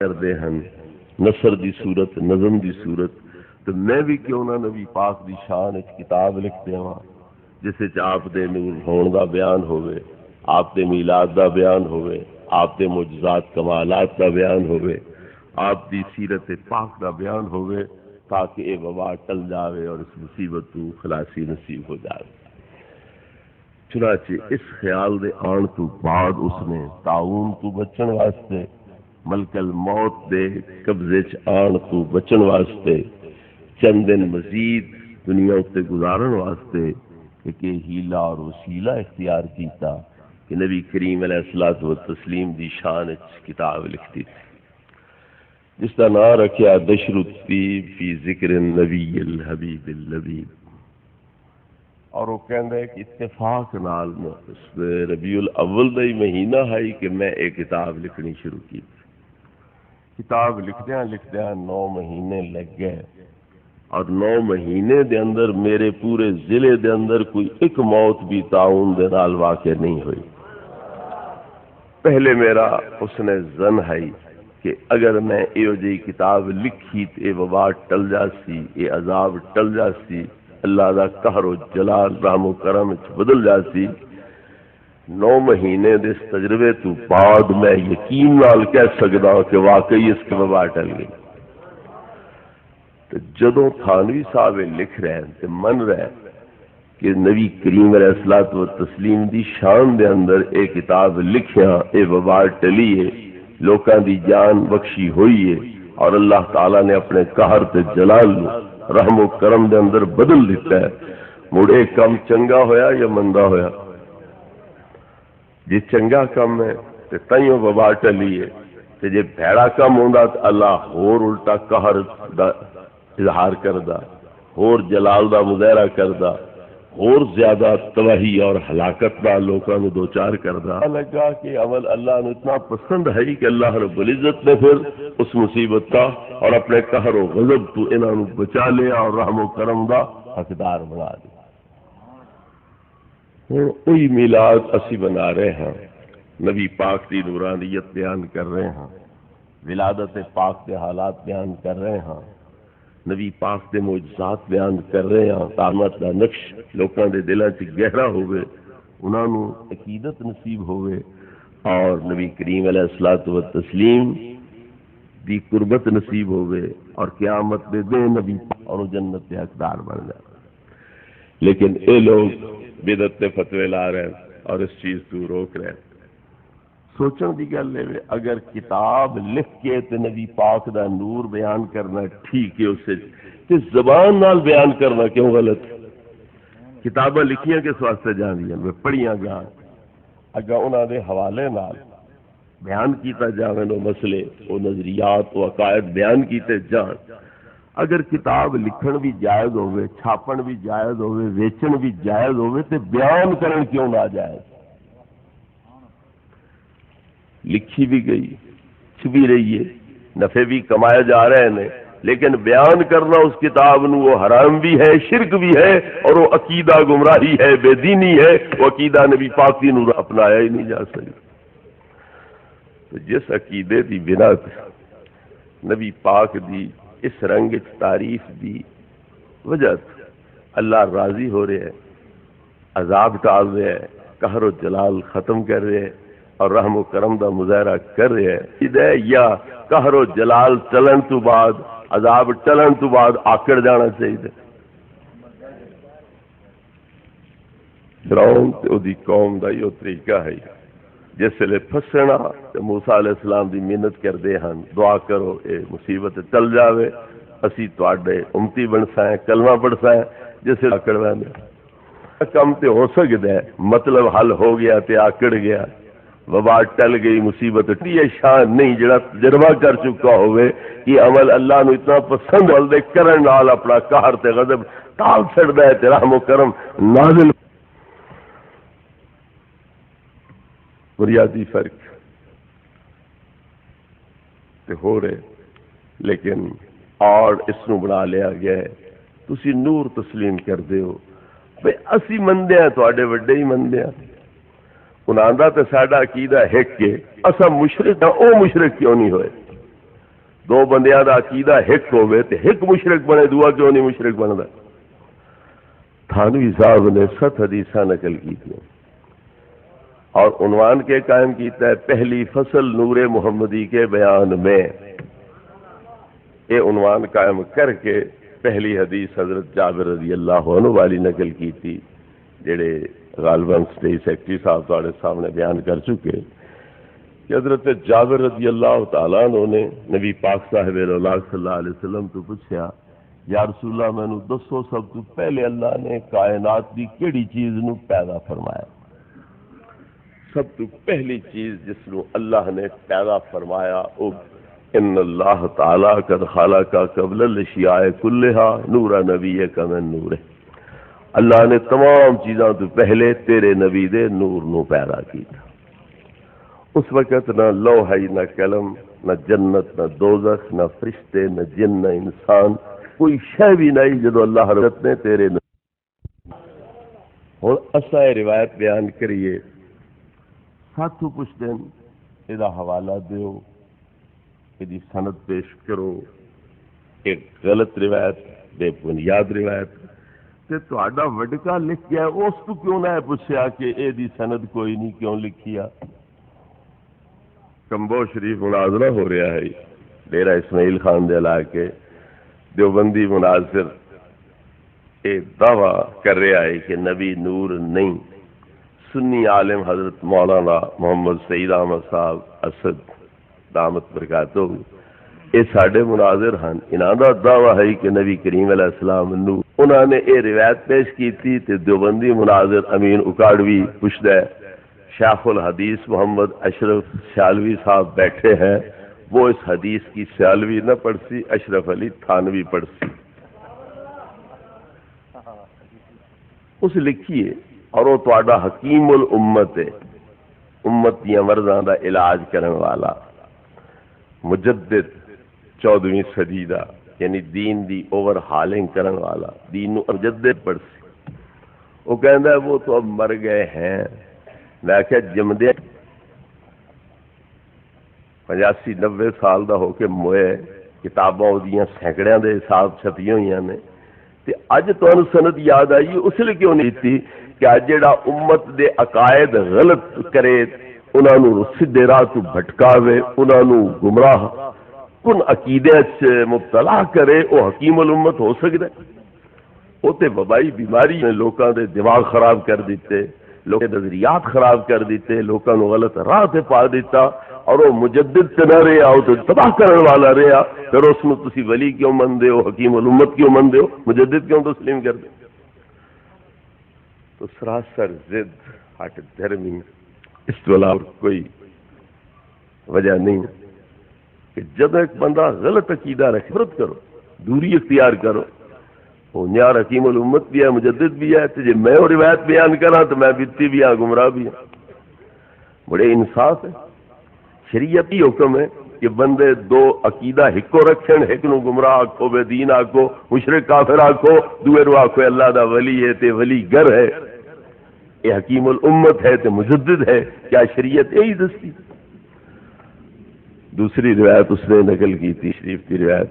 کرتے ہیں نثر دی صورت نظم دی صورت تو میں بھی کیوں نہ نبی پاک دی شان ایک کتاب لکھ دیواں جس وچ آپ دے نور ہون دا بیان ہوئے، آپ دے میلاد دا بیان ہوئے، آپ دے معجزات کمالات دا بیان ہوئے، آپ دی سیرت پاک دا بیان ہوئے، تاکہ اے وبا ٹل جاوے اور اس مصیبت تو خلاصی نصیب ہو جائے۔ چنانچہ اس خیال دے آن تو بعد اس نے تعاون تو بچن واسطے، ملک الموت دے قبضے چ آن تو بچن واسطے، چند دن مزید دنیا اتنے گزارن واسطے ایک ہیلا اور وسیلہ اختیار کیتا کہ نبی کریم علیہ الصلوۃ والتسلیم دی شان کتاب لکھتی تھی جس کا نام رکھیا دشر الطیب فی ذکر النبی الحبیب اللبیب، اور وہ کہندے کہ اتفاق نال ربیع الاول دا ہی مہینہ ہے کہ میں ایک کتاب لکھنی شروع کی۔ کتاب لکھدیاں 9 مہینے لگ گئے، اور 9 مہینے دے اندر میرے پورے ضلع دے اندر کوئی ایک موت بھی تعاون دے نال واقع نہیں ہوئی۔ پہلے میرا حسن ظن ہے کہ اگر میں ایو جی کتاب لکھی تے اے وبا ٹل جاسی، اے عذاب ٹل جاسی، اللہ دا قہر و جلال رحم و کرم وچ بدل جاسی۔ 9 مہینے دے اس تجربے تو بعد میں یقین نال کہہ سکدا ہوں کہ واقعی اس کی وبا ٹل گئی۔ تو جدوں تھانوی صاحب لکھ رہے ہیں تو من رہے کہ نبی کریم علیہ الصلوۃ والتسلیم دی شان دے اندر اے کتاب لکھیاں، اے وبا ٹلی ہے، لوکاں دی جان بخشی ہوئی ہے، اور اللہ تعالیٰ نے اپنے قہر تے جلال رحم و کرم دے اندر بدل دیتا ہے۔ مڑے کم چنگا ہویا یا مندا ہویا؟ جی چنگا کم ہے تے تائیوں وبا ٹلی ہے، تے جے بھیڑا کم ہوندا تے اللہ ہور الٹا قہر دا اظہار کردا، ہور جلال دا مظاہرہ کردا، اور زیادہ تباہی اور ہلاکت دا لوکاں نو دوچار کردا۔ لگا کہ عمل اللہ نے اتنا پسند ہے کہ اللہ رب العزت نے پھر اس مصیبت کا اور اپنے قہر و غضب تو انہاں نو بچا لیا اور رحم و کرم دا حقدار بنا دیا۔ وہی میلاد اسی بنا رہے ہیں، نبی پاک دی نورانیت بیان کر رہے ہیں، ولادت پاک کے حالات بیان کر رہے ہیں، نبی پاک دے معجزات بیان کر رہے ہیں، قیامت دا نقش لوکاں دے دلاں چ گہرا ہوئے، انہاں نو عقیدت نصیب ہوئے، اور نبی کریم علیہ الصلوۃ والتسلیم دی قربت نصیب ہوئے، اور قیامت دے دن نبی اور جنت کے حقدار بن جائے۔ لیکن اے لوگ بدعت دے فتوے لا رہے ہیں اور اس چیز تو روک رہے ہیں۔ سوچن دی گل ہے، اگر کتاب لکھ کے تے نبی پاک دا نور بیان کرنا ٹھیک ہے، اسے تے زبان نال بیان کرنا کیوں غلط؟ کتاباں لکھیاں کس واسطے جاندیاں میں پڑھیاں گا، اگر انہاں دے حوالے نال بیان کیتا جاوے نو مسئلے او نظریات و عقائد بیان کیتے جان۔ اگر کتاب لکھن بھی جائز ہوئے، چھاپن بھی جائز ہوئے، ویچن بھی جائز ہوئے، تے بیان کرن کیوں نہ جائز؟ لکھی بھی گئی، چھپی رہی ہے، نفع بھی کمائے جا رہے ہیں، لیکن بیان کرنا اس کتاب نو وہ حرام بھی ہے، شرک بھی ہے، اور وہ عقیدہ گمراہی ہے، بے دینی ہے، وہ عقیدہ نبی پاک دی نور اپنایا ہی نہیں جا سکتا۔ تو جس عقیدے دی بنا نبی پاک دی اس رنگ تعریف دی وجہ اللہ راضی ہو رہے ہیں، عذاب ٹال رہے ہیں، قہر و جلال ختم کر رہے ہیں، اور رحم و کرم دا مظاہرہ کر رہے ہیں، یا قہر و جلال چلن تو بعد، عذاب چلن تو بعد آکڑ جانا چاہیے؟ فرعون تے دی قوم دا یہ طریقہ ہے، جس لئے پھسنا موسیٰ علیہ السلام دی محنت کر دے ہن، دعا کرو اے مصیبت چل جاوے، اسی تواڈے امتی بن سائیں، کلمہ پڑھ سائیں، جس لئے آکڑ ویندے کم تے ہو سکتا ہے، مطلب حل ہو گیا تے آکڑ گیا، وبا ٹل گئی، مصیبت یہ شان نہیں جڑا تجربہ کر چکا ہوئے کہ عمل اللہ نو اتنا پسند ہل دے کرن نال اپنا قہر تے غضب ٹال چھڑدا ہے تے رحم و کرم نازل۔ بنیادی فرق تے ہو رہے، لیکن اور اس نو بنا لیا گیا ہے، تسی نور تسلیم کر دے ہو بھئی اسی مندے ہیں، تواڈے وڈے ہی مندے ہیں، انہاں دا تے ساڈا عقیدہ ہے کہ اساں مشرک ہاں، او مشرک کیوں نہیں ہوئے؟ دو بندیاں دا عقیدہ ایک ہوئے تے ایک مشرک بنے، دعا کیوں نہیں مشرک بنتا؟ تھانوی صاحب نے 7 حدیثاں نقل کی تھی اور عنوان کے قائم کیتا ہے پہلی فصل نور محمدی کے بیان میں۔ یہ عنوان قائم کر کے پہلی حدیث حضرت جابر رضی اللہ عنہ والی نقل کی تھی، جڑے غالباً اسٹیٹ سیکرٹری صاحب تھوڑے سامنے بیان کر چکے کہ حضرت جابر رضی اللہ تعالیٰ عنہ نے نبی پاک صاحب صلی اللہ علیہ وسلم تو پوچھا، یا رسول اللہ مینوں دسو سب تو پہلے اللہ نے کائنات دی کیڑی چیز نو پیدا فرمایا؟ سب تو پہلی چیز جس نو اللہ نے پیدا فرمایا او ان اللہ تعالیٰ قد خلق قبل الاشیاء کلھا نور نبیک من نورہ، اللہ نے تمام چیزاں تو پہلے تیرے نبی دے نور نو پیدا کیتا۔ اس وقت نہ لوح نہ قلم نہ جنت نہ دوزخ نہ فرشتے نہ جن نہ انسان کوئی شے بھی نہیں جدو اللہ حضرت نے تیرے نبی۔ ہوں اساں یہ روایت بیان کریے، ساتھو پوچھ دیں یہ حوالہ دیو، یہ سند پیش کرو، ایک غلط روایت بے بنیاد روایت تے تہاڈا وڈکا لکھ گیا، اس تو کیوں نہ پوچھیا کہ اے دی سند کوئی نہیں کیوں لکھیا؟ کمبو شریف مناظرہ ہو رہا ہے ڈیرہ اسماعیل خان دے علاقے، دیوبندی مناظر ایک دعویٰ کر رہا ہے کہ نبی نور نہیں، سنی عالم حضرت مولانا محمد سعید احمد صاحب اسد دامت برکاتہ یہ ساڈے مناظر ہیں، انہاں دا دعویٰ ہے کہ نبی کریم علیہ السلام نور۔ انہوں نے یہ روایت پیش کی تھی تے دیوبندی مناظر امین اکاڑوی پوچھتا ہے، شیخ الحدیث محمد اشرف سیالوی صاحب بیٹھے ہیں، وہ اس حدیث کی سیالوی نہ پڑھ سی، اشرف علی تھانوی پڑھ سی۔ اس لکھیے اور وہ تہاڈا حکیم الامت ہے، امت دیا مرضاں دا علاج کرن والا مجدد 14ویں صدی دا، یعنی دین دی اوور ہالنگ کرن والا، دین نو مجدد پڑھ سی۔ وہ کہندا ہے وہ تو اب مر گئے ہیں۔ میں کہ جمدے 85-90 سال دا ہو کے موئے، کتاباں دیاں سینکڑیاں دے حساب چھپی ہوئی نے، تے اج تانوں سند یاد آئی اس لیے کیوں نہیں تھی کہ اج جڑا امت دے عقائد غلط کرے، انہاں نو سیدھے راہ تو بھٹکاوے، انہاں نو گمراہ کن عقیدے سے مبتلا کرے، وہ حکیم الامت ہو سکتا ہے؟ وہ تے وبائی بیماری نے لوکاں دے دماغ خراب کر دیتے، لوگ نظریات خراب کر دیتے، لوکاں نو غلط راہ تے پا دیتا، اور وہ مجدد تے نہ رہا، وہ تو تباہ کرنے والا رہا۔ پھر اس میں تسی ولی کیوں مندے ہو، حکیم الامت کیوں مندے ہو، مجدد کیوں تسلیم کر دے؟ تو سراسر ضد ہٹ دھرمی، اس کے علاوہ کوئی وجہ نہیں کہ جب ایک بندہ غلط عقیدہ رکھے فرد کرو، دوری اختیار کرو۔ وہ نیار حکیم الامت بھی ہے، مجدد بھی ہے، تو جی میں وہ روایت بیان کرا تو میں بیتی بھی ہاں، گمراہ بھی ہوں۔ بڑے انصاف ہے، شریعت ہی حکم ہے کہ بندے دو عقیدہ ہکو رکھن، ایک نو گمراہ آکھو، بے دین آکھو، مشرک کافر آکھو، دوے نو آکھو اللہ دا ولی ہے تے ولی گر ہے، یہ حکیم الامت ہے تے مجدد ہے۔ کیا شریعت یہی دستی؟ دوسری روایت اس نے نقل کی تھی، شریف کی روایت،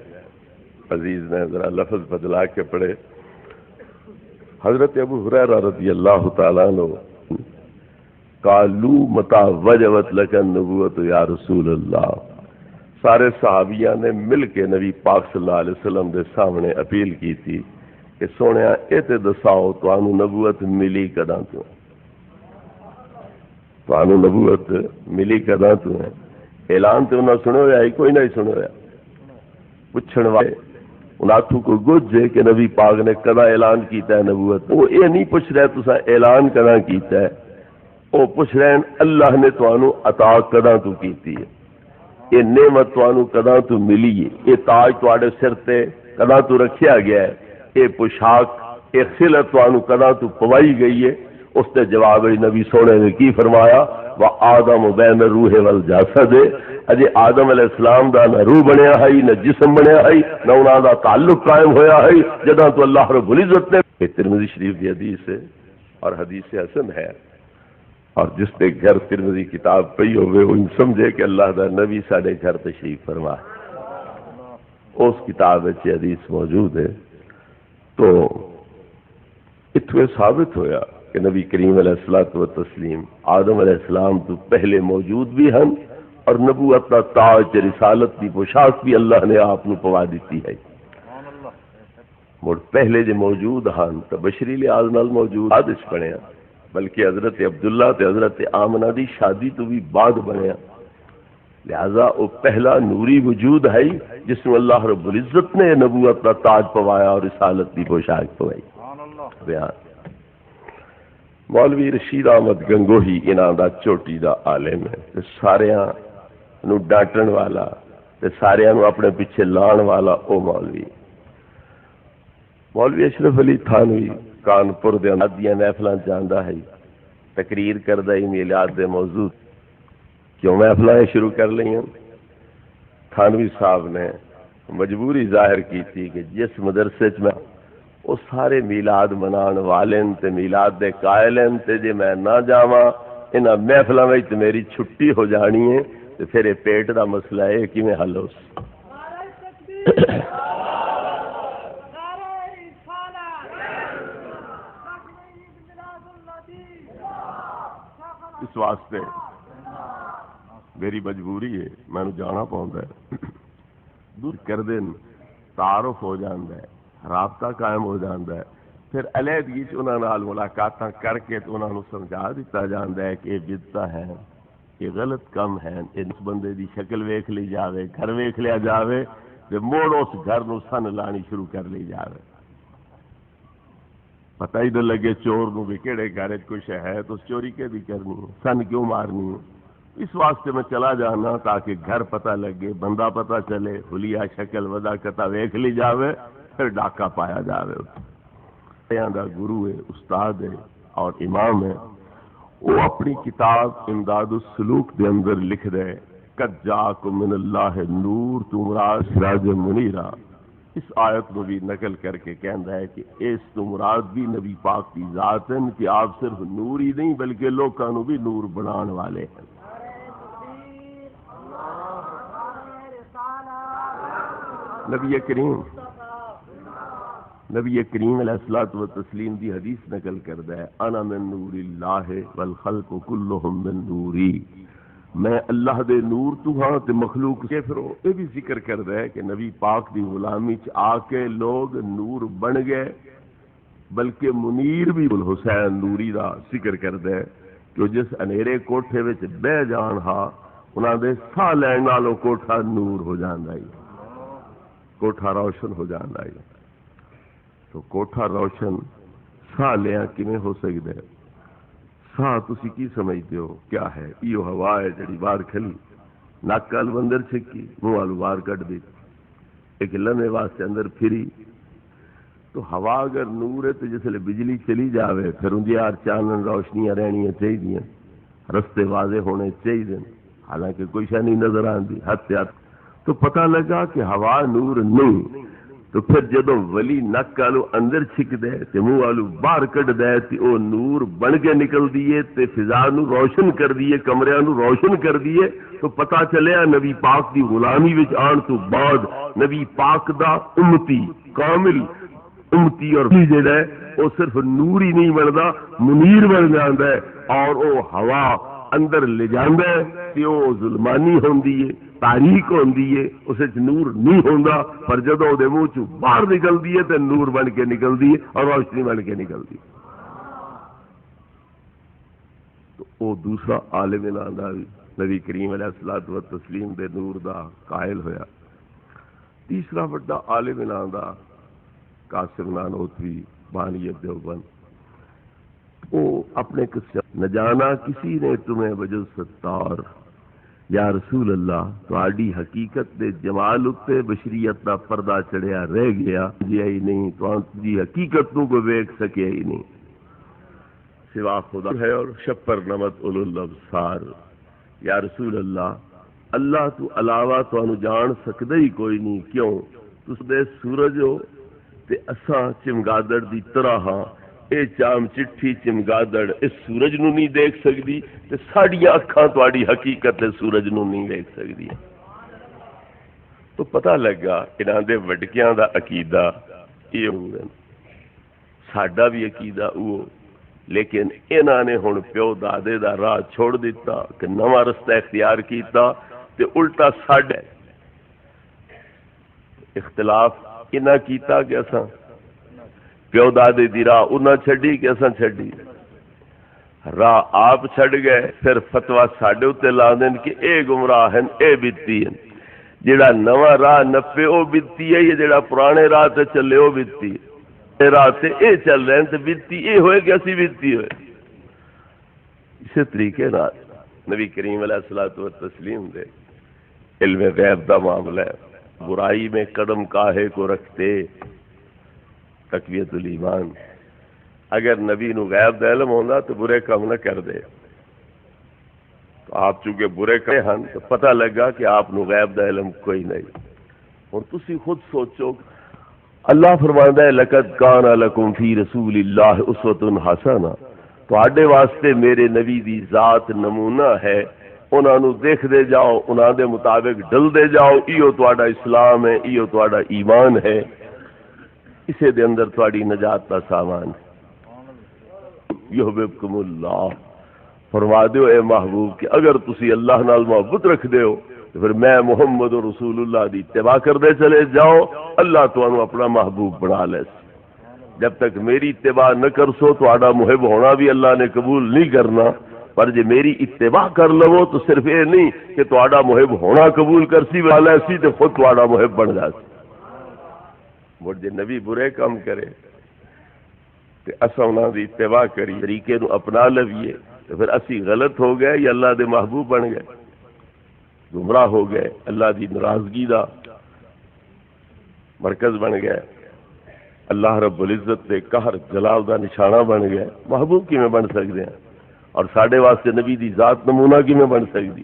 عزیز نے ذرا لفظ بدلا کے پڑھے۔ حضرت ابو ہریرہ رضی اللہ تعالیٰ عنہ، قالوا متى وجبت لك النبوۃ یا رسول اللہ، سارے صحابیہ نے مل کے نبی پاک صلی اللہ علیہ وسلم دے سامنے اپیل کی تھی کہ سونیا اے تے دساؤ تانوں نبوت ملی کداں تو؟ تانوں نبوت ملی کداں تو ہے؟ اعلان تو انہاں سنے ہویا ہے، کوئی نہیں سنے ہویا۔ پوچھن والے انہاں تو کوئی گج ہے کہ نبی پاک نے کدا اعلان کیتا ہے نبوت؟ وہ یہ نہیں پوچھ رہے تساں اعلان کدا کیتا ہے، وہ پوچھ رہے ہیں اللہ نے تانوں عطا کدا تو کیتی ہے، یہ نعمت تانوں کدا تو ملی ہے، یہ تاج تواڈے سر تے کدا تو رکھیا گیا ہے، یہ پوشاک یہ خلعت تانوں کدا تو پوائی گئی ہے؟ اس نے جواب نبی سونے نے کی فرمایا، وآدم بین الروح والجسد، اجے آدم علیہ السلام دا نہ روح بنیا ہے نہ جسم بنیا ہے نہ انہاں دا تعلق قائم ہویا ہے جداں تو اللہ رب العزت نے۔ ترمذی شریف کی حدیث ہے اور حدیث حسن ہے، اور جس نے گھر ترمذی کتاب پئی ہوئے وہ سمجھے کہ اللہ دا نبی ساڈے گھر تشریف فرما۔ اس کتاب حدیث موجود ہے۔ تو اتنے ثابت ہویا کہ نبی کریم علیہ الصلوۃ والتسلیم آدم علیہ السلام تو پہلے موجود بھی ہیں اور نبوت کا تاج رسالت کی پوشاک بھی اللہ نے آپ کو پوا دیتی ہے۔ مڑ پہلے جو موجود ہیں تو بشری لحاظ نال موجود حادث بنیا، بلکہ حضرت عبداللہ تے حضرت آمنہ دی شادی تو بھی بعد بنیا، لہذا وہ پہلا نوری وجود ہے جس میں اللہ رب العزت نے نبوت کا تاج پوایا اور رسالت کی پوشاک پوائی۔ بیان مولوی رشید احمد گنگوہی انہاں دا چوٹی دا عالم ہے تے ساریاں نو ڈانٹن والا تے ساریاں نو اپنے پیچھے لان والا او مولوی اشرف علی تھانوی کانپور دے اندر محفلاں جاندا ہے، تقریر کردہ ہی میلاد دے موضوع کیوں محفلاں شروع کر لئیں۔ تھانوی صاحب نے مجبوری ظاہر کی تھی کہ جس مدرسے میں وہ سارے میلاد منان والے تے میلاد دے قائل ہیں تے جے میں نہ جاواں انہاں محفلاں وچ میری چھٹی ہو جانی ہے تے پھر یہ پیٹ دا مسئلہ ہے کیویں حل ہو۔ اس واسطے میری مجبوری ہے، میں نے جانا پاؤندا ہے، دور کر دین تعارف ہو جاندا ہے، رابطہ قائم ہو جاندا ہے، پھر علیحدگی انہاں نال ملاقاتاں کر کے انہاں نوں سمجھا دیتا جاندا ہے کہ یہ بدعتاں ہیں، یہ غلط کام ہے، اس بندے دی شکل ویکھ لی جاوے، گھر ویکھ لیا جاوے تے موڑ اس گھر نوں سن لانی شروع کر لی جاوے، پتہ ہی نہ لگے چور نوں بھی کہڑے گھر کچھ ہے تو چوری کے بھی کرنی ہے، سن کیوں مارنی ہے۔ اس واسطے میں چلا جانا تاکہ گھر پتہ لگے، بندہ پتہ چلے، حلیہ شکل وضاقتہ ویکھ لی جاوے، پھر ڈاکہ پایا جاوے۔ یہاں دا گرو ہے، استاد ہے اور امام ہے، وہ اپنی کتاب امداد السلوک دے اندر لکھ دے قد جاءکم من اللہ نور تو مراد سراج منیرہ، اس آیت کو بھی نقل کر کے کہندا ہے کہ اس تو مراد بھی نبی پاک کی ذات ہے کہ آپ صرف نور ہی نہیں بلکہ لوکاں نو بھی نور بنان والے ہیں۔ نبی کریم علیہ الصلوۃ والتسلیم دی حدیث نقل کردا ہے انا من نور اللہ والخلق کلہم من نوری، میں اللہ دے نور تو ہاں تے مخلوق کے پھر یہ بھی ذکر کردا ہے کہ نبی پاک دی غلامی چ آ کے لوگ نور بن گئے، بلکہ منیر بھی الحسین نوری دا ذکر کردا ہے کہ جس انیرے کوٹھے وچ بہ جان ہا انہاں دے ساہ لین نالوں کوٹھا نور ہو جاندا ہے، کوٹھا روشن ہو جاندا ہے۔ تو کوٹھا روشن ساہ لیا کیویں ہو سکدا ہے؟ ساہ تسی کی سمجھتے ہو کیا ہے؟ یہ ہوا ہے جڑی باہر کھلی، نک وال اندر چھکی، منہ وال باہر کٹ دی، ایک لمحے واسطے اندر پھری۔ تو ہوا اگر نور ہے تو جسے بجلی چلی جاوے پھر ان یار چانن روشنیاں رہنیاں چاہیے، رستے واضح ہونے چاہیے، حالانکہ کوئی شے نہیں نظر آندی، ہاتھ تو پتہ لگا کہ ہوا نور نہیں۔ تو پھر جدو ولی نک والو اندر چھک دے تے منہ والو باہر کٹ دے تے او نور بن کے نکل دیے تے فضا نو روشن کر دیے، کمریاں نو روشن کر دیے، تو پتہ چلیا نبی پاک دی غلامی وچ آن تو بعد نبی پاک دا امتی کامل امتی اور جڑا ہے وہ صرف نور ہی نہیں بنتا، منیر بن جاندا ہے، اور او ہوا اندر لے جاندا ہے تے او ظلمانی ہوندی ہے، تاریک ہوندی ہے، اس وچ نور نہیں ہوندا، پر جدوں دے منہ چوں باہر نکلدی ہے تے نور بن کے نکلدی ہے اور روشنی بن کے نکلدی ہے۔ تو او دوسرا عالم نادا نبی کریم علیہ الصلوۃ والتسلیم دے نور دا قائل ہویا۔ تیسرا بڑا عالم نادا قاسم نانوتوی بانیت دیوبند، وہ اپنے نہ جانا کسی نے تمہیں وجہ ستار، یا رسول اللہ تہاڈی حقیقت دے جمال اتے بشریت دا پردہ چڑھیا رہ گیا جی ہی نہیں، تہاڈی حقیقت نو کوئی ویکھ سکیا ہی نہیں، سوا خدا ہے اور شپر نمت اولو الابصار۔ یا رسول اللہ اللہ تو علاوہ تانوں جان سکدا ہی کوئی نہیں، کیوں تس دے سورج ہو تے اساں چمگادڑ دی طرح ہاں، اے چام چٹھی چمگادڑ اس سورج نو نہیں دیکھ سکدی تے ساڈیاں اکھاں تہاڈی حقیقت دے سورج نو نہیں دیکھ سکدی۔ تو پتہ لگا انہاں دے وڈکیاں دا عقیدہ یہ ہوگا، ساڈا بھی عقیدہ وہ، لیکن انہاں نے ہن پیو دادے دا راہ چھوڑ دیتا کہ نواں رستہ اختیار کیتا تے الٹا ساڈا اختلاف انہاں کیتا کہ اساں پیو دادے دی راہ انہاں چھڈی کہ اساں چھڈی، راہ آپ چھڈ گئے، پھر فتوا ساڈے اتنے لا دین کہ اے گمراہ ہیں، اے بتی ہیں، جڑا نواں راہ نپے او بتی ہے، یا جڑا پرانے راہ تے چلے او بتی ہے، راہ تے اے چل رہے ہیں تے بتی اے ہوئے کہ اسی بتی ہوئے۔ اسی طریقے نال نبی کریم علیہ الصلوۃ والتسلیم دے علم غیب دا معاملہ ہے، برائی میں قدم کاہے کو رکھتے، تقویت الایمان۔ اگر نبی نو غیب دا علم ہوندا تو برے کام نہ کر دے، تو آپ چونکہ برے کرے ہن تو پتہ لگا کہ آپ نو غیب دا علم کوئی نہیں۔ اور تسی خود سوچو، اللہ فرماندا ہے لقد کان لکم فی رسول اللہ اسوۃ حسنہ، تواڈے واسطے میرے نبی دی ذات نمونہ ہے، انہاں نو دیکھ دے جاؤ، انہاں دے مطابق ڈل دے جاؤ، ایو تواڈا اسلام ہے، ایو تواڈا ایمان ہے، اسے دے اندر تواڈی نجات دا سامان ہے۔ یحببکم اللہ، فرما دیو اے محبوب کہ اگر تسی اللہ نال محبت رکھ دیو تو پھر میں محمد رسول اللہ دی اتباع کردے چلے جاؤ، اللہ تانوں اپنا محبوب بنا لے۔ جب تک میری اتباع نہ کرسو تہاڈا محب ہونا بھی اللہ نے قبول نہیں کرنا، پر جے میری اتباع کر لو تو صرف یہ نہیں کہ تہاڈا محب ہونا قبول کرسی والا سی تے خود تہاڈا محب بن جاسی۔ مڑ جے نبی برے کام کرے تے اساں انہاں دی اتباع کری، طریقے نو اپنا لویے، تو پھر اسی غلط ہو گئے یا اللہ دے محبوب بن گئے، گمراہ ہو گئے، اللہ دی ناراضگی دا مرکز بن گئے، اللہ رب العزت دے قہر جلال دا نشانہ بن گئے۔ محبوب کیویں بن سکتے ہیں اور ساڈے واسطے نبی دی ذات نمونہ کیویں بن سکتی؟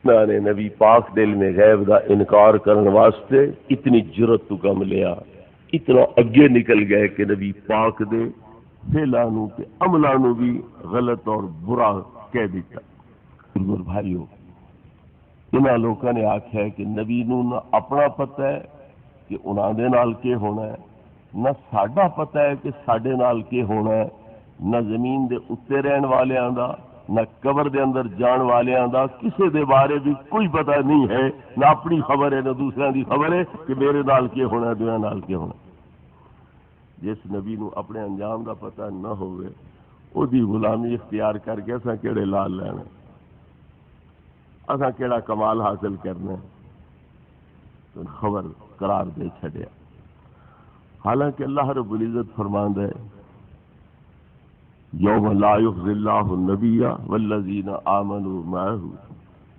نہ نے نبی پاک دل میں غیب دا انکار کرن واسطے اتنی جرت تو کم لیا، اتنا اگے نکل گئے کہ نبی پاک دے فعلاں نو تے عملاں نو بھی غلط اور برا کہہ دیتا۔ بھائیو، انہاں لوکاں نے آکھیا ہے کہ نبی نو نہ اپنا پتہ ہے کہ انہاں دے نال کی ہونا ہے، نہ ساڈا پتہ ہے کہ ساڈے نال کی ہونا ہے، نہ زمین دے اتے رہن والیاں دا، نہ قبر دے اندر جان والیاں دا، کسے دے بارے بھی کوئی پتہ نہیں ہے، نہ اپنی خبر ہے نہ دوسرے دی خبر ہے کہ میرے نال کی ہونا ہے، دوسرے نال کی ہونا ہے۔ جس نبی نو اپنے انجام دا پتہ نہ ہوئے او دی غلامی اختیار کر کے اساں کیڑے لال لینا، اساں کیڑا کمال حاصل کرنا ہے، تو خبر قرار دے چھڑیا۔ حالانکہ اللہ رب العزت فرماندا ہے یوم لا یخزی اللہ النبی والذین آمنوا معہ،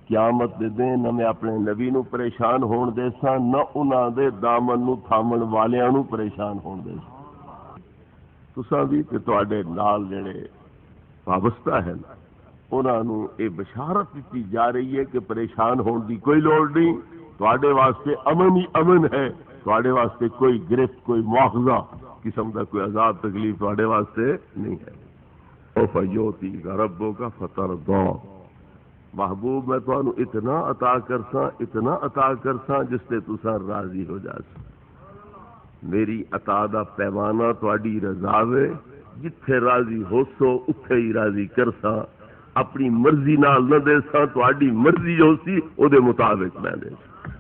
قیامت دے دن نہ میں اپنے نبی نو پریشان ہون دے ساں، نہ انہاں دے دامن نو تھامن والیاں نو پریشان ہون دے ساں۔ تساں بھی تے تواڈے نال جڑے وابستہ ہیں انہاں نو یہ بشارت دیتی جا رہی ہے کہ پریشان ہون دی کوئی لوڑ نہیں، تواڈے واسطے امن ہی امن ہے، تواڈے واسطے کوئی گرفت، کوئی مواخذہ قسم کا کوئی عذاب تکلیف تواڈے واسطے نہیں ہے۔ سوف یعطیک ربک فترضی، محبوب میں تانوں اتنا عطا کرساں، اتنا عطا کرساں جس تے تساں راضی ہو جاسو۔ میری عطا دا پیمانہ تواڈی رضا وے، جتھے راضی ہوسو اتھے ہی راضی کرساں، اپنی مرضی نال نہ دیساں، تواڈی مرضی جو سی او دے مطابق میں دیساں۔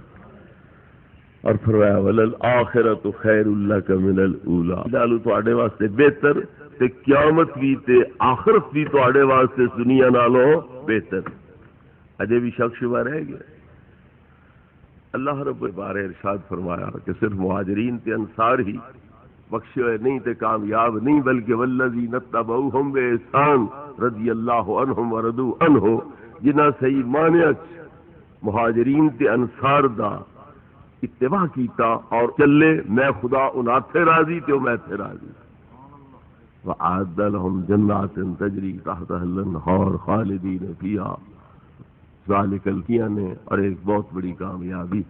اور فرمایا وللآخرۃ خیر لک من الاولی، جالو تواڈے واسطے بہتر تے قیامت بھی تے آخرت بھی تواڈے واسطے دنیا نالوں بہتر۔ اجے بھی شک شبہ رہ گیا۔ اللہ رب بارے ارشاد فرمایا کہ صرف مہاجرین تے انصار ہی بخشے ہوئے نہیں تے کامیاب نہیں، بلکہ والذین اتبعوہم بإحسان رضی اللہ عنہم ورضوا عنہ، جنہاں صحیح معنی مہاجرین تے انصار دا اتباع کیتا اور چلے میں خدا انہاں تے راضی تے میں تے راضی۔ وَأَعَدَّ لَهُمْ جَنَّاتٍ تَجْرِي تَحْتَهَا الْأَنْهَارُ خَالِدِينَ فِيهَا ذالک الکیانے۔ اور ایک بہت بڑی کامیابی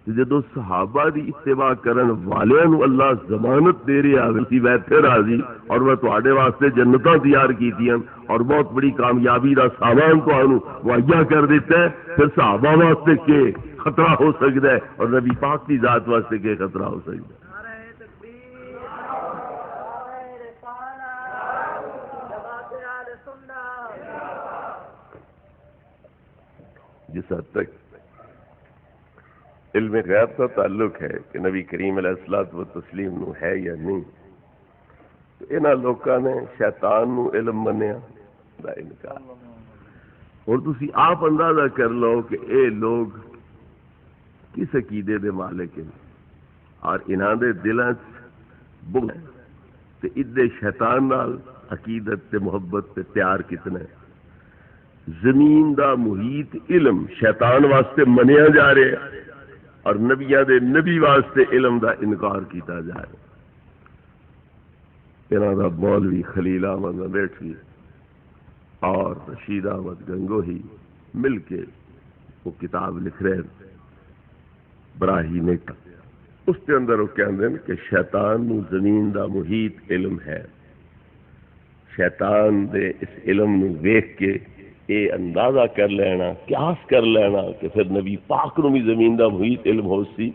جدو صحابہ دی اتباع کرن والے نو اللہ ضمانت دے رہا ہے میں تے راضی اور میں تواڈے واسطے جنتاں تیار کیتیاں اور بہت بڑی کامیابی دا سامان تانوں مہیا کر دیتا ہے، پھر صحابہ واسطے کہ خطرہ ہو سکتا ہے اور نبی پاک کی ذات واسطے کہ خطرہ ہو سکتا ہے؟ جس حد تک علم غیب کا تعلق ہے کہ نبی کریم علیہ الصلوۃ والتسلیم نو ہے یا نہیں، تو انہاں لوکاں نے شیطان نو علم منیا دا انکار۔ اور تسی آپ اندازہ کر لو کہ اے لوگ کس عقیدے دے مالک ہیں اور انہاں دے دلاں بغض تے ادے شیطان نال عقیدت تے محبت تے پیار کتنا ہے۔ زمین دا محیط علم شیطان واسطے منیا جا رہا ہے اور نبیاں دے نبی واسطے علم دا انکار کیتا جا رہا ہے۔ انہاں دا مولوی خلیل احمد بیٹھی اور رشید احمد گنگوہی مل کے وہ کتاب لکھ رہے ہیں براہین کا، اس کے اندر وہ کہتے ہیں کہ شیطان نو زمین دا محیط علم ہے۔ شیطان دے اس علم نو ویکھ کے اے اندازہ کر لینا، قیاس کر لینا کہ پھر نبی پاک نو بھی زمین دا محیط علم ہو سی،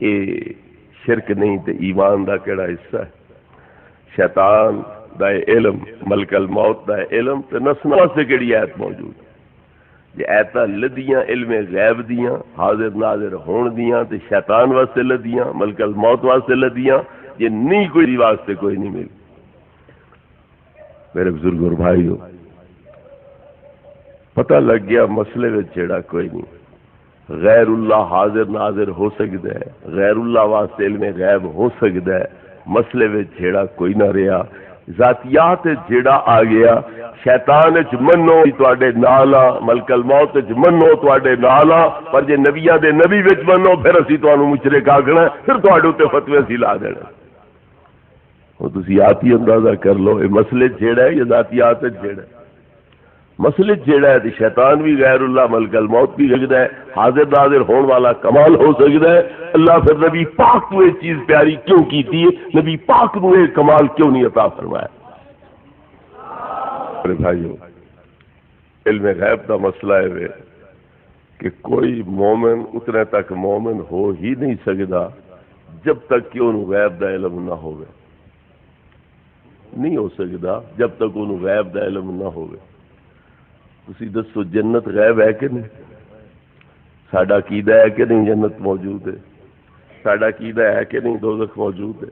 اے شرک نہیں تے ایمان دا کیڑا حصہ ہے؟ شیطان دا علم، ملک الموت دا علم تے نسنا سے کیڑی آیت موجود ہے؟ یہ ایتاں لدیاں علم غیب دیاں، حاضر ناظر ہون دیاں تے شیطان واسطے لدیاں، ملک الموت واسطے لدیاں، یہ نہیں کوئی واسطے کوئی نہیں ملی۔ میرے بزرگ اور بھائیو، پتہ لگ گیا مسئلے میں جیڑا کوئی نہیں، غیر اللہ حاضر ناظر ہو سکتا ہے، غیر اللہ واسطے علم غیب ہو سکتا ہے، مسئلے میں جیڑا کوئی نہ رہا، ذاتیات جیڑا آ گیا، شیطان وچ منو تواڈے نالا، ملک الموت وچ منو تواڈے نالا، پر جے نبیاں دے نبی وچ منو پھر اسی تانوں مشرک آکھنا، پھر تواڈے تے فتوی اسی لا دینا۔ وہ تسی آپ ہی اندازہ کر لو یہ مسئلے جیڑا ہے یا ذاتیات جیڑا ہے؟ مسئلے جیڑا ہے شیطان بھی غیر اللہ، ملک الموت بھی سکتا ہے، حاضر ناظر ہون والا کمال ہو سکتا ہے۔ اللہ پھر نبی پاک کو یہ چیز پیاری کیوں کی تھی؟ نبی پاک کو یہ کمال کیوں نہیں عطا فرمایا؟ میرے بھائیو، علم غیب کا مسئلہ ہے کہ کوئی مومن اتنے تک مومن ہو ہی نہیں سکتا جب تک کہ انہوں غیب دا علم نہ ہوگا، نہیں ہو سکتا جب تک انہوں غیب دا علم نہ ہوگا۔ تسی دسو جنت غیب ہے کہ نہیں؟ ساڈا عقیدہ ہے کہ نہیں جنت موجود ہے؟ ساڈا عقیدہ ہے کہ نہیں دوزخ موجود ہے؟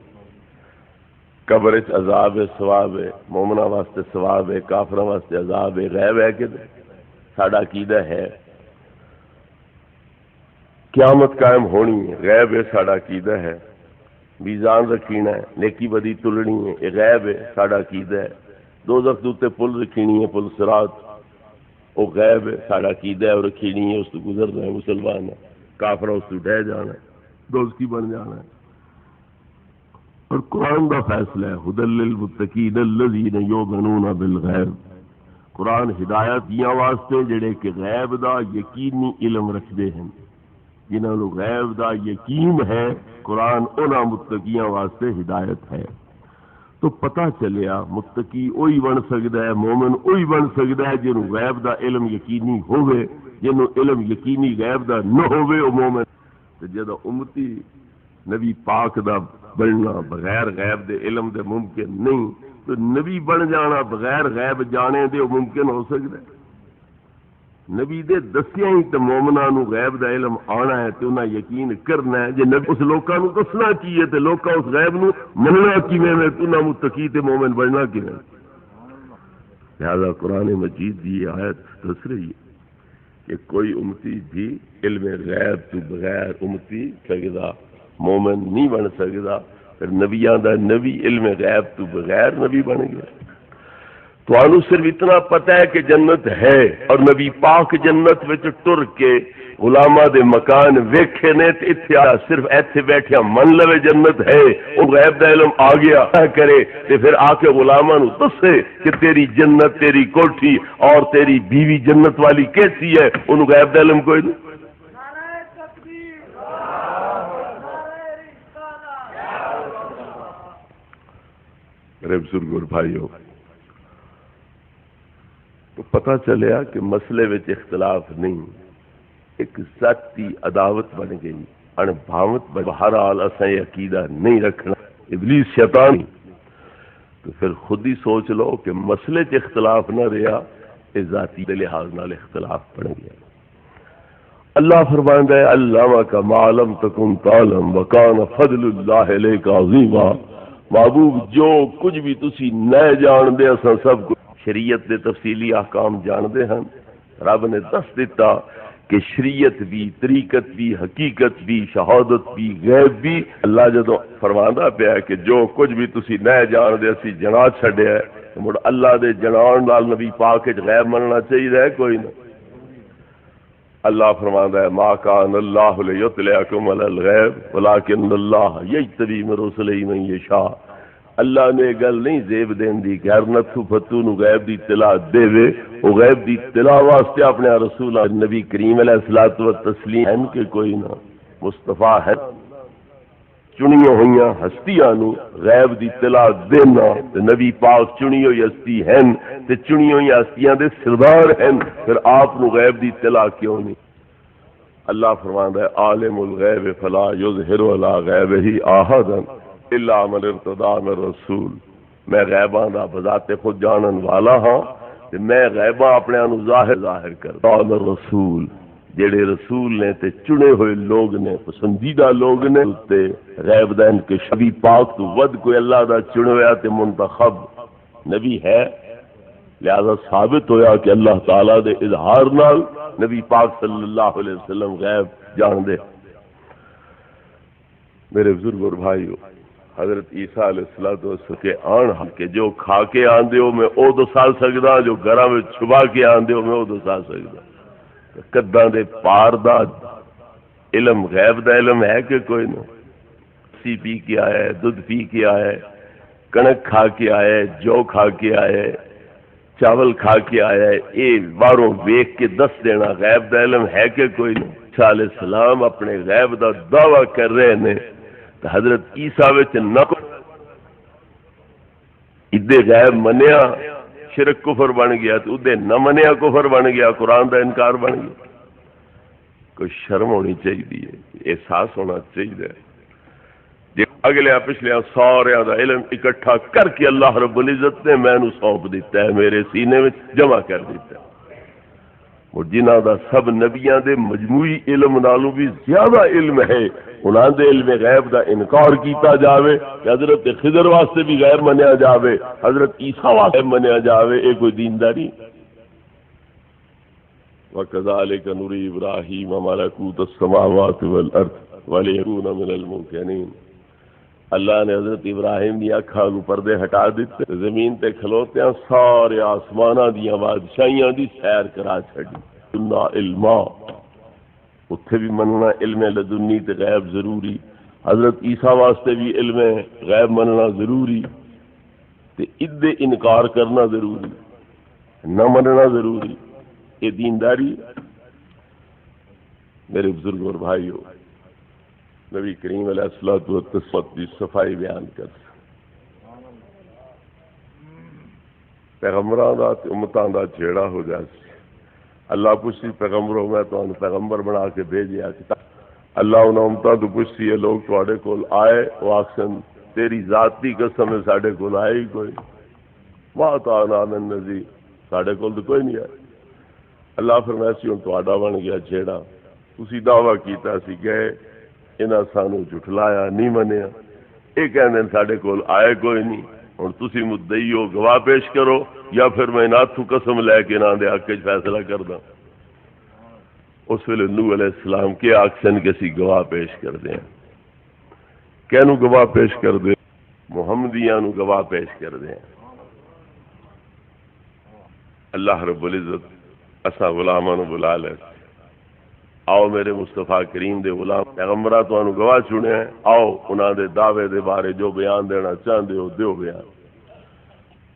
قبر وچ عذاب ہے، ثواب ہے، مومناں واسطے ثواب ہے، کافراں واسطے عذاب ہے، غیب ہے کہ نہیں؟ ساڈا عقیدہ ہے۔ قیامت قائم ہونی ہے، غیب ہے، ساڈا عقیدہ ہے۔ میزان رکھینا ہے، نیکی بدی تلنی ہے، یہ غیب ہے، ساڈا عقیدہ ہے۔ دوزخ دے اوتے پل رکھینی ہے، پل صراط، وہ غیب ہے، ساڈا عقیدہ ہے، اور رکھینی ہے، اس تو گزرنا ہے، مسلمان ہے، کافر اس تو ڈہ جانا ہے، دوزخی بن جانا ہے۔ اور قرآن دا فیصلہ ہے ھدی للمتقین الذین یؤمنون بالغیب، قرآن ہدایت دیاں واسطے جڑے کہ غیب دا یقینی علم رکھدے ہیں، جنہاں نوں غیب دا یقین ہے، قرآن انہاں متقیاں واسطے ہدایت ہے۔ تو پتہ چلیا متقی وہی بن سکتا ہے، مومن وہی بن سکتا ہے جنہوں غیب دا علم یقینی ہوئے، جنہوں علم یقینی غیب دا نہ ہوئے وہ مومن۔ تو جدو امتی نبی پاک دا بننا بغیر غیب دے علم دے ممکن نہیں، تو نبی بن جانا بغیر غیب جانے دے ممکن ہو سکتا ہے؟ نبی دے دسیاں ہی تو مومناں نو غیب دا علم آنا ہے تے انہاں یقین کرنا ہے۔ جے نبی اس لوکاں نو دسنا کیے تے لوکاں اس غیب نو مننا کیویں ہے تے انہاں متقی تے مومن بننا کیویں؟ لہذا قرآن مجید دی آیت دس رہی ہے کہ کوئی امتی بھی علم غیب تو بغیر امتی سکدا مومن نہیں بن سکدا۔ پھر نبیاں دا نبی علم غیب تو بغیر نبی بن گیا۔ تو آنو صرف اتنا پتہ ہے کہ جنت ہے، اور نبی پاک جنت وچ ٹر کے غلاماں دے مکان ویکھے نے تے اتھے صرف ایتھے بیٹھیا من لوے جنت ہے، او غیب دا علم آ گیا کرے تے پھر آ کے غلاماں نو دسے کہ تیری جنت، تیری کوٹھی اور تیری بیوی جنت والی کیسی ہے، انہوں غیب دا علم کوئی نہیں۔ میرے بزرگ اور بھائیوں، تو پتہ چلیا کہ مسئلے وچ اختلاف نہیں، ایک ذاتی عداوت بن گئی، انبھاوت بن، بہرحال اساں یہ عقیدہ نہیں رکھنا، ابلیس شیطان، تو پھر خود ہی سوچ لو کہ مسئلے چ اختلاف نہ رہا، یہ ذاتی لحاظ نال اختلاف بن گیا۔ اللہ فرماندا ہے علمک ما لم تکن تعلم وکان فضل اللہ علیک عظیما، محبوب جو کچھ بھی تسی نہ جان دے اساں سب کچھ شریعت دے تفصیلی احکام جان دے ہیں، رب نے دس دیتا کہ شریعت بھی، طریقت بھی، حقیقت بھی، شہادت بھی، غیب بھی، اللہ جدو فرماندا پیا کہ جو کچھ بھی تسی نہ جان دے اسی جنا چھڈیا ہے، مڑ اللہ دے جنان نال نبی پاک وچ غیب مننا چاہیے کوئی نہ۔ اللہ فرماندا ہے ما کان اللہ لیطلعکم علی الغیب ولکن اللہ یجتبی من رسلہ من یشاء، اللہ نے گل نہیں زیب دین دی کہ ہر نتھو فتو نو غیب دی اطلاع دے وے، وہ غیب دی اطلاع واسطے اپنے رسول نبی کریم علیہ الصلوۃ والتسلیم ہیں کہ کوئی نہ مصطفیٰ ہے، چنیاں ہوئیاں ہستیاں نو غیب دی اطلاع دینا، تے نبی پاک چنی ہوئی ہستی ہیں تے چنی ہوئی ہستیاں دے سردار ہیں، پھر آپ نو غیب دی اطلاع کیوں نہیں؟ اللہ فرماندا ہے عالم الغیب فلا یظہر علی غیبہ احدا الا من ارتضی من رسول، میں غیباں دا بذات خود جانن والا ہاں تے میں غیباں اپنے انو ظاہر کردا ہاں، رسول جڑے رسول نے تے چنے ہوئے لوگ نے، پسندیدہ لوگ نے، تے غیب دا انکشاف نبی پاک تو ود کوئی اللہ دا چنے ہویا تے منتخب نبی ہے، لہذا ثابت ہویا کہ اللہ تعالی دے اظہار نال نبی پاک صلی اللہ علیہ وسلم غیب جان دے۔ میرے بزرگ اور بھائیو، حضرت عیسیٰ علیہ السلام کے آن کے جو کھا کے آندے ہو میں او دسا سکدا، جو گھراں میں چھپا کے آندے ہو میں او دسا سکدا، کداں دے پار دا علم غیب دا علم ہے کہ کوئی نہ؟ سی پی کے آیا ہے، دودھ پی کے آیا ہے، کنک کھا کے آیا ہے، جو کھا کے آیا ہے، چاول کھا کے آیا ہے، اے باہروں ویکھ کے دس دینا غیب دا علم ہے کہ کوئی نہ؟ عیسیٰ علیہ السلام اپنے غیب دا دعویٰ کر رہے ہیں، تو حضرت عیسیٰ وچ نہ ادے غیب منیا شرک کفر بن گیا، تو ادے نہ منیا کفر بن گیا، قرآن دا انکار بن گیا۔ کوئی شرم ہونی چاہیے، احساس ہونا چاہیے، جی اگلے پچھلے سارے دا علم اکٹھا کر کے اللہ رب العزت نے میں نو سونپ دیتا ہے، میرے سینے میں جمع کر دیتا ہے، اور جنہ دا سب نبیاں دے مجموعی علم نالوں بھی زیادہ علم ہے، انہاں دے علم غیب دا انکار کیتا جاوے کہ حضرت خضر واسطے بھی غیب منیا جاوے، حضرت عیسیٰ واسطے منیا جاوے، یہ کوئی دینداری؟ وَكَذَلِكَ نُرِي إِبْرَاهِيمَ مَلَكُوتَ السَّمَاوَاتِ وَالْأَرْضِ وَلِيَكُونَ مِنَ الْمُوقِنِينَ، اللہ نے حضرت ابراہیم دی اکھاں نو پردے ہٹا دیتے، زمین تے کھلوتیاں سارے آسماناں دیاں بادشاہیاں دی سیر کرا چھڑی، سننا علما اتھے بھی مننا علم لدنی تے غیب ضروری، حضرت عیسیٰ واسطے بھی علم غیب مننا ضروری، تے ادے انکار کرنا ضروری، نہ مننا ضروری، یہ دینداری؟ میرے بزرگ اور بھائیو، نبی کریم علیہ الصلوۃ والتسلیم کی صفائی بیان کر، پیغمبراں دا تے امتاں دا جھیڑا ہو جاسی، اللہ پوچھی پیغمبروں میں تو پیغمبر بنا کے بھیجیا، اللہ انہاں امتاں تو پوچھی ہے لوگ تواڈے کول آئے، وہ آکھن تیری ذات دی قسم ہے ساڈے کول آئے ہی کوئی، ما تعالیٰ من نذیر، ساڈے کول تو کوئی نہیں آیا، اللہ فرمایا سی ہن تواڈا بن گیا جھیڑا، تسی دعویٰ کیتا سی گئے، انہاں سانو جھٹلایا نہیں منیا، یہ کہندے ساڈے کول آئے کوئی نہیں، ہن تسی مدعی ہو گواہ پیش کرو یا پھر میں ناتھو قسم لے کے انہاں دے حق وچ فیصلہ کردا۔ اس ویلے نوح علیہ السلام کے آکھن کہ اسی گواہ پیش کر دیں، کینو گواہ پیش کر دیں؟ محمدیاں نو گواہ پیش کر دیں۔ اللہ رب العزت اسا غلاماں نو بلا لے، آؤ میرے مصطفیٰ کریم دے غلام پیغمبراں تانوں گواہ چنے ہیں، آؤ انہاں دے دعوے دے بارے جو بیان دینا چاہندے ہو دیو بیان۔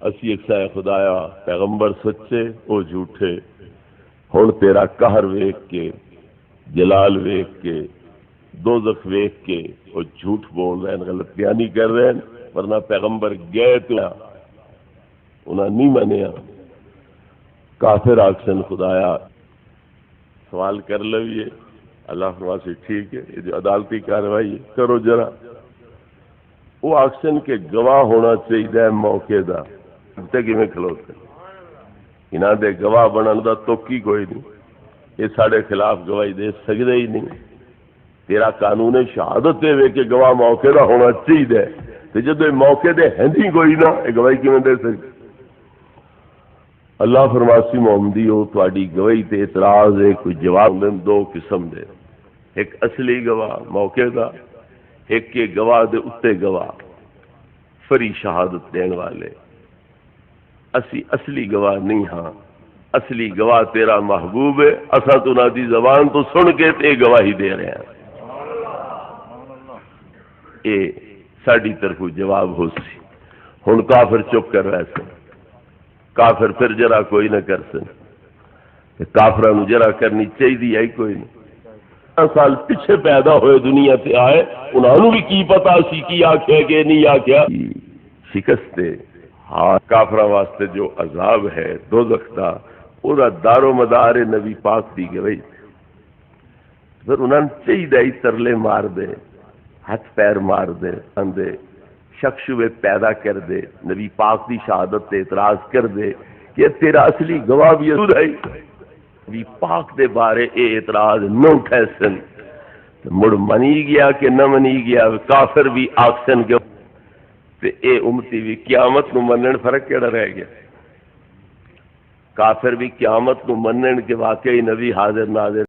اسی ایک سائے خدایا پیغمبر سچے او جھوٹے، ہن تیرا قہر ویکھ کے، جلال ویکھ کے، دوزخ ویکھ کے او جھوٹ بول رہے ہیں، غلط بیانی کر رہے ہیں، ورنہ پیغمبر گئے تو انہاں نہیں منیا، کافر آکھن خدایا سوال کر لویے اللہ فرما سے ٹھیک ہے یہ جو عدالتی کاروائی ہے کرو ذرا وہ آکسن کے گواہ ہونا چاہیے موقع دا کہ میں کھلوتے انہاں دے گواہ بنن دا توکی کوئی نہیں یہ سارے خلاف گواہی دے سکتے ہی نہیں تیرا قانون شہادت دے کہ گواہ موقع دا ہونا چاہیے تو جب موقع دے ہندی کوئی نہ یہ گواہی کیوں دے سکتے اللہ فرماسی محمدی ہو تھوڑی گواہی تے اعتراض ہے کوئی جواب دیں دو قسم دے ایک اصلی گواہ موقع دا ایک کے گواہ دے اتے گواہ فری شہادت دین والے اسی اصلی گواہ نہیں ہاں اصلی گواہ تیرا محبوب ہے اساں تو نہ دی زبان تو سن کے تے گواہی دے رہے ہیں اے ساڈی طرف جواب ہو سی ہن کافر چپ کر ویسے کافر پھر جرا کوئی نہ کر سن کافراں نو جرا کرنی چاہیے ہی کوئی نہیں سال پیچھے پیدا ہوئے دنیا سے آئے انہوں بھی کی پتا سی کی آخیا کہ نہیں آخیا شکست ہاں کافراں واسطے جو عذاب ہے دوزخ دا وہ دار و مدار نبی پاک دی گئی پھر انہوں نے چاہیے ترلے مار دے ہاتھ پیر مار دے اندے شک شبے پیدا کر دے نبی پاک دی شہادت تے اعتراض کر دے کہ تیرا اصلی گواہ بھی ہے نبی پاک دے بارے اے اعتراض نہ اٹھے سن مڑ منی گیا کہ نہ منی گیا کافر بھی آکسن کے تے اے امتی بھی قیامت نو منن فرق کیڑا رہ گیا کافر بھی قیامت نو منن کے واقعی نبی حاضر ناظر